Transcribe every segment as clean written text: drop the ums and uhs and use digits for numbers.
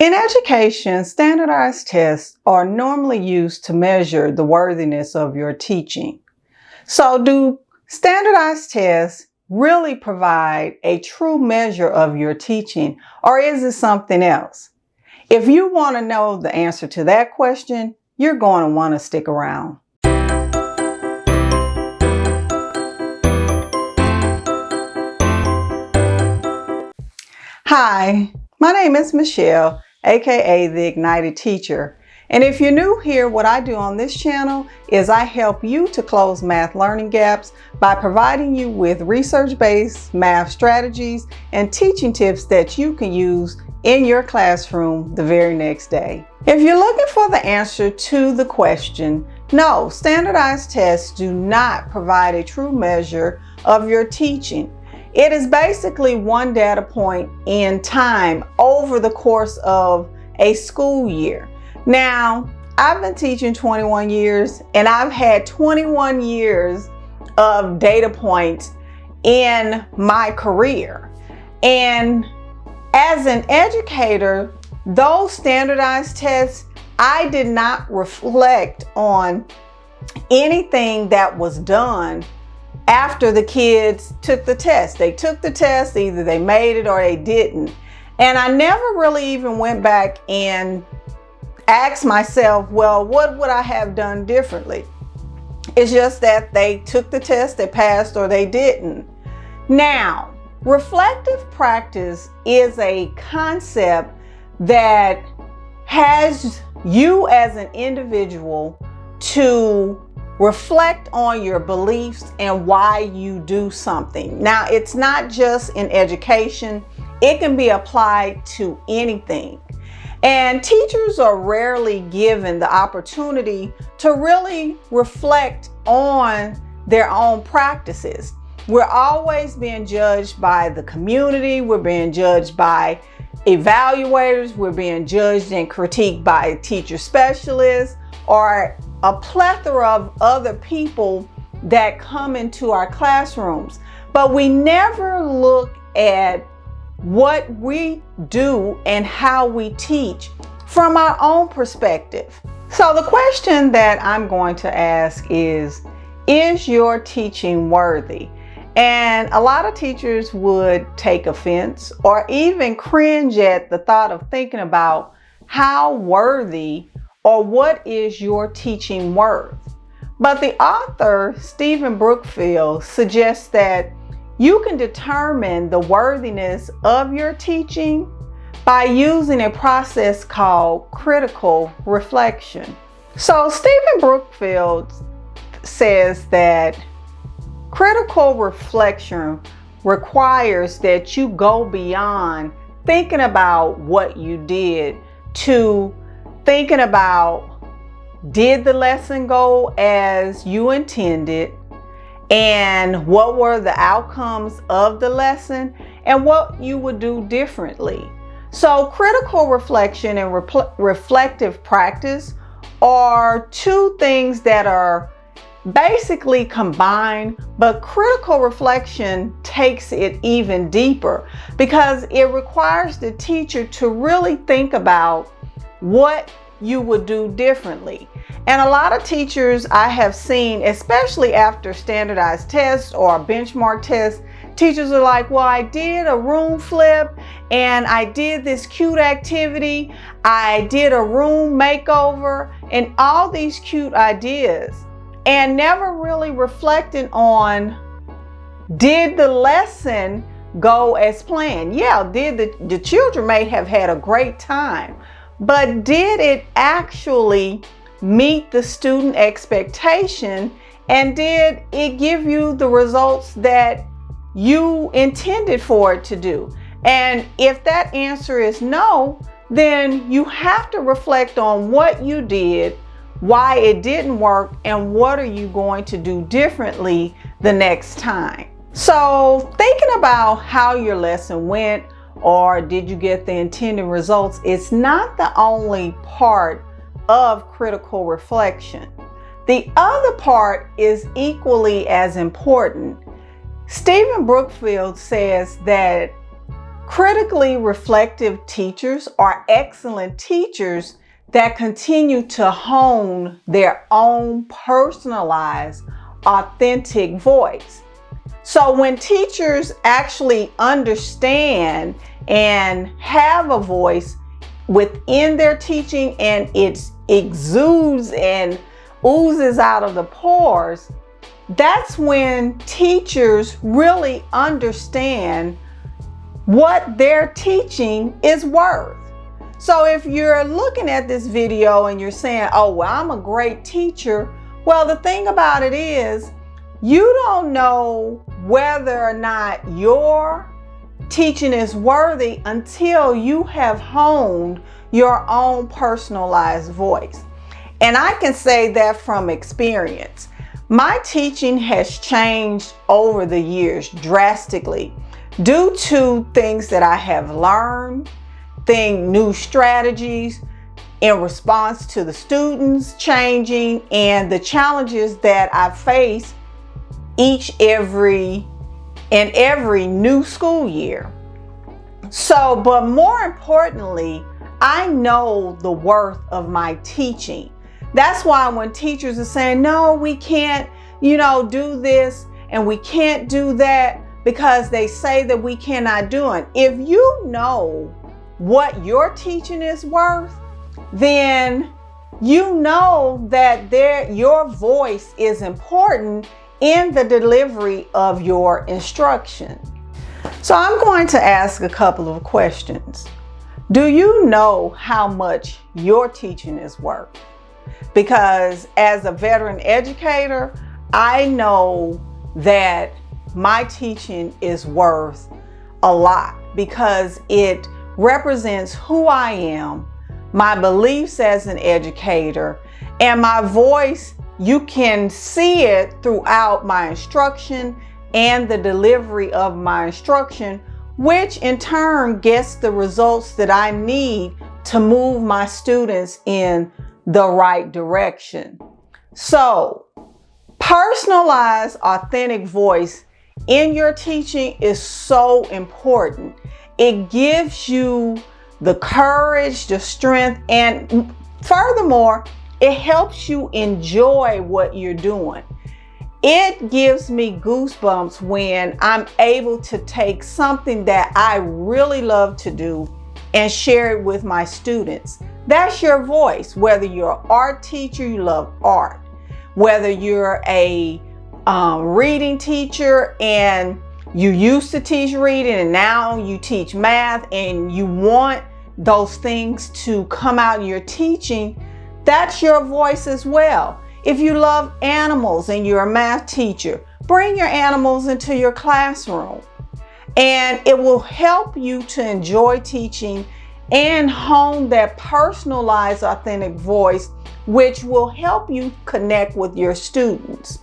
In education, standardized tests are normally used to measure the worthiness of your teaching. So do standardized tests really provide a true measure of your teaching, or is it something else? If you want to know the answer to that question, you're going to want to stick around. Hi, my name is Michelle, aka the Ignited Teacher. And if you're new here, what I do on this channel is I help you to close math learning gaps by providing you with research-based math strategies and teaching tips that you can use in your classroom the very next day. If you're looking for the answer to the question, no, standardized tests do not provide a true measure of your teaching. It is basically one data point in time over the course of a school year. Now, I've been teaching 21 years and I've had 21 years of data points in my career. And as an educator, those standardized tests, I did not reflect on anything that was done after the kids took the test. They took the test, either they made it or they didn't. And I never really even went back and asked myself, well, what would I have done differently? It's just that they took the test, they passed, or they didn't. Now, reflective practice is a concept that has you as an individual to reflect on your beliefs and why you do something. Now, it's not just in education, it can be applied to anything. And teachers are rarely given the opportunity to really reflect on their own practices. We're always being judged by the community, we're being judged by evaluators, we're being judged and critiqued by teacher specialists, or a plethora of other people that come into our classrooms. But we never look at what we do and how we teach from our own perspective. So the question that I'm going to ask is your teaching worthy? And a lot of teachers would take offense or even cringe at the thought of thinking about how worthy or what is your teaching worth. But the author, Stephen Brookfield, suggests that you can determine the worthiness of your teaching by using a process called critical reflection. So Stephen Brookfield says that critical reflection requires that you go beyond thinking about what you did to thinking about, did the lesson go as you intended, and what were the outcomes of the lesson and what you would do differently. So critical reflection and reflective practice are two things that are basically combined, but critical reflection takes it even deeper because it requires the teacher to really think about what you would do differently. And a lot of teachers I have seen, especially after standardized tests or benchmark tests, teachers are like, well, I did a room flip and I did this cute activity, I did a room makeover, and all these cute ideas, and never really reflecting on, did the lesson go as planned? Yeah, did the children may have had a great time, but did it actually meet the student expectation, and did it give you the results that you intended for it to do? And if that answer is no, then you have to reflect on what you did, why it didn't work, and what are you going to do differently the next time. So thinking about how your lesson went, or did you get the intended results, it's not the only part of critical reflection. The other part is equally as important. Stephen Brookfield says that Critically reflective teachers are excellent teachers that continue to hone their own personalized, authentic voice. So when teachers actually understand and have a voice within their teaching and it exudes and oozes out of the pores, that's when teachers really understand what their teaching is worth. So if you're looking at this video and you're saying, oh, well, I'm a great teacher. Well, the thing about it is, you don't know whether or not your teaching is worthy until you have honed your own personalized voice. And I can say that from experience. My teaching has changed over the years drastically due to things that I have learned, new strategies in response to the students changing and the challenges that I face every new school year. So, but more importantly, I know the worth of my teaching. That's why when teachers are saying, no, we can't, do this and we can't do that because they say that we cannot do it. If you know what your teaching is worth, then you know that your voice is important in the delivery of your instruction. So I'm going to ask a couple of questions. Do you know how much your teaching is worth? Because as a veteran educator, I know that my teaching is worth a lot because it represents who I am, my beliefs as an educator, and my voice. You can see it throughout my instruction and the delivery of my instruction, which in turn gets the results that I need to move my students in the right direction. So, personalized, authentic voice in your teaching is so important. It gives you the courage, the strength, and furthermore, it helps you enjoy what you're doing. It gives me goosebumps when I'm able to take something that I really love to do and share it with my students. That's your voice. Whether you're an art teacher, you love art. Whether you're a reading teacher and you used to teach reading and now you teach math and you want those things to come out in your teaching, that's your voice as well. If you love animals and you're a math teacher, bring your animals into your classroom. And it will help you to enjoy teaching and hone that personalized, authentic voice, which will help you connect with your students.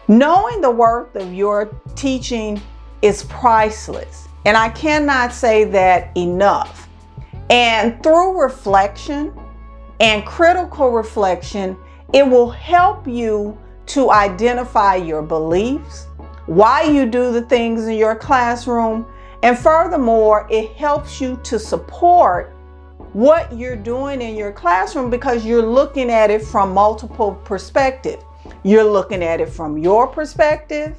Knowing the worth of your teaching is priceless. And I cannot say that enough. And through reflection and critical reflection, it will help you to identify your beliefs, why you do the things in your classroom, and furthermore, it helps you to support what you're doing in your classroom because you're looking at it from multiple perspectives. You're looking at it from your perspective,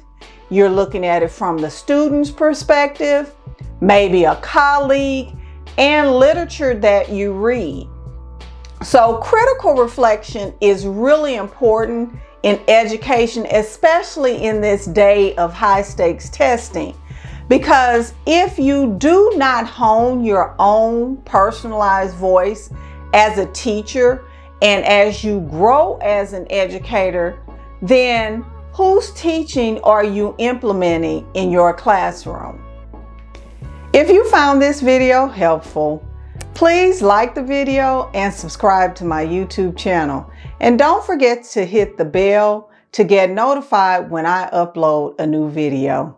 you're looking at it from the student's perspective, maybe a colleague, and literature that you read. So critical reflection is really important in education, especially in this day of high stakes testing. Because if you do not hone your own personalized voice as a teacher and as you grow as an educator, then whose teaching are you implementing in your classroom? If you found this video helpful, please like the video and subscribe to my YouTube channel. And don't forget to hit the bell to get notified when I upload a new video.